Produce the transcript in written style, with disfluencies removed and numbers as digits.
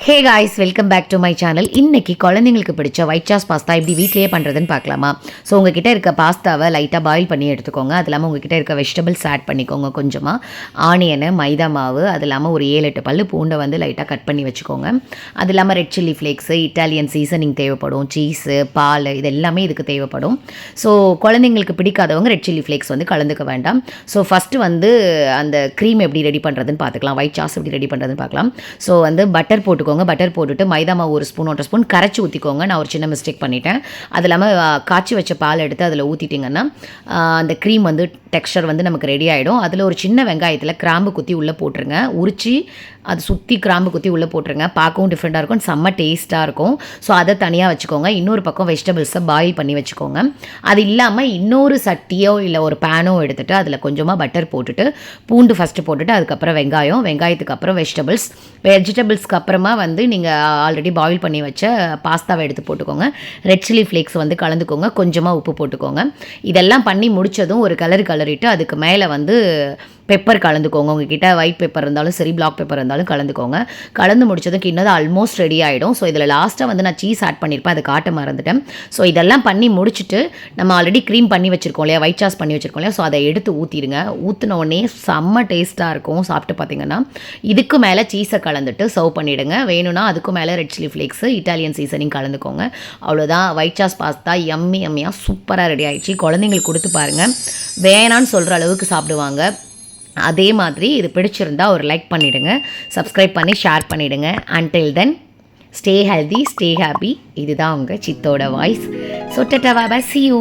Hey guys, welcome back to my channel. இன்றைக்கி குழந்தைங்களுக்கு பிடிச்ச ஒயிட் சாஸ் பாஸ்தா எப்படி வீட்லேயே பண்ணுறதுன்னு பார்க்கலாமா? ஸோ உங்ககிட்ட இருக்க பாஸ்தாவை லைட்டாக பாயில் பண்ணி எடுத்துக்கோங்க. அது இல்லாமல் உங்ககிட்ட இருக்க வெஜிடபிள்ஸ் ஆட் பண்ணிக்கோங்க. கொஞ்சமாக ஆனியனு, மைதா மாவு, அது இல்லாமல் ஒரு 7-8 பல்லு பூண்டை வந்து லைட்டாக கட் பண்ணி வச்சுக்கோங்க. அது இல்லாமல் red chilli flakes, Italian seasoning தேவைப்படும், சீஸு, பால், இது எல்லாமே இதுக்கு தேவைப்படும். ஸோ குழந்தைங்களுக்கு பிடிக்காதவங்க ரெட் சில்லி ஃப்ளேக்ஸ் வந்து கலந்துக்க வேண்டாம். ஸோ ஃபஸ்ட்டு வந்து அந்த க்ரீம் எப்படி ரெடி பண்ணுறதுன்னு பார்த்துக்கலாம். ஒயிட் சாஸ் எப்படி ரெடி பண்ணுறதுன்னு பார்க்கலாம். ஸோ வந்து பட்டர் பட்டர் போட்டுட்டு மைதா மாவு 1 ஸ்பூன் 1 ஸ்பூன் கரைச்சி ஊற்றிக்கோங்க. நான் ஒரு சின்ன மிஸ்டேக் பண்ணிட்டேன். அது இல்லாமல் காய்ச்சி வச்ச பால் எடுத்து அதில் ஊற்றிட்டிங்கன்னா அந்த க்ரீம் வந்து டெக்ஸ்சர் வந்து நமக்கு ரெடி ஆகிடும். அதில் ஒரு சின்ன வெங்காயத்தில் கிராம்பு குத்தி உள்ளே போட்டுருங்க. உரித்து அது சுற்றி கிராம்பு குத்தி உள்ளே போட்டுருங்க. பார்க்கவும் டிஃப்ரெண்ட்டாக இருக்கும், செம்ம டேஸ்ட்டாக இருக்கும். ஸோ அதை தனியாக வச்சுக்கோங்க. இன்னொரு பக்கம் வெஜிடபிள்ஸை பாயில் பண்ணி வச்சுக்கோங்க. அது இல்லாமல் இன்னொரு சட்டியோ இல்லை ஒரு பேனோ எடுத்துகிட்டு அதில் கொஞ்சமாக பட்டர் போட்டுட்டு பூண்டு ஃபஸ்ட்டு போட்டுட்டு அதுக்கப்புறம் வெங்காயத்துக்கு அப்புறம் வெஜிடபிள்ஸ்க்கு அப்புறமா வந்து நீங்கள் ஆல்ரெடி பாயில் பண்ணி வச்ச பாஸ்தாவை எடுத்து போட்டுக்கோங்க. ரெட் சில்லி ஃப்ளேக்ஸ் வந்து கலந்துக்கோங்க. கொஞ்சமாக உப்பு போட்டுக்கோங்க. இதெல்லாம் பண்ணி முடித்ததும் ஒரு கலரிட்டு அதுக்கு மேலே வந்து பெப்பர் கலந்துக்கோங்க. உங்ககிட்ட ஒயிட் பெப்பர் இருந்தாலும் சரி, பிளாக் பெப்பர் இருந்தாலும் கலந்துக்கோங்க. கலந்து முடிச்சதும் கிண்ணது ஆல்மோஸ்ட் ரெடி ஆகிடும். ஸோ இதில் லாஸ்ட்டாக வந்து நான் சீஸ் ஆட் பண்ணியிருப்பேன், அதை காட்ட மறந்துட்டேன். ஸோ இதெல்லாம் பண்ணி முடிச்சுட்டு நம்ம ஆல்ரெடி க்ரீம் பண்ணி வச்சுருக்கோம் இல்லையா, ஒயிட் சாஸ் பண்ணி வச்சுருக்கோம் இல்லையா, ஸோ அதை எடுத்து ஊற்றிடுங்க. ஊற்றின உடனே செம்ம டேஸ்ட்டாக இருக்கும். சாப்பிட்டு பார்த்தீங்கன்னா இதுக்கு மேலே சீஸை கலந்துட்டு சர்வ் பண்ணிவிடுங்க. வேணும்னா அதுக்கு மேலே red chilli flakes, Italian seasoning கலந்துக்கோங்க. அவ்வளோதான், ஒயிட் சாஸ் பாஸ்தா எம்மியாக சூப்பராக ரெடி ஆகிடுச்சு. குழந்தைங்களுக்கு கொடுத்து பாருங்கள், வேணான்னு சொல்கிற அளவுக்கு சாப்பிடுவாங்க. அதே மாதிரி இது பிடிச்சிருந்தா ஒரு லைக் பண்ணிவிடுங்க, சப்ஸ்கிரைப் பண்ணி ஷேர் பண்ணிவிடுங்க. Until then stay healthy, stay happy. இதுதான் உங்கள் சித்தோட voice. So tata, bye bye, see you.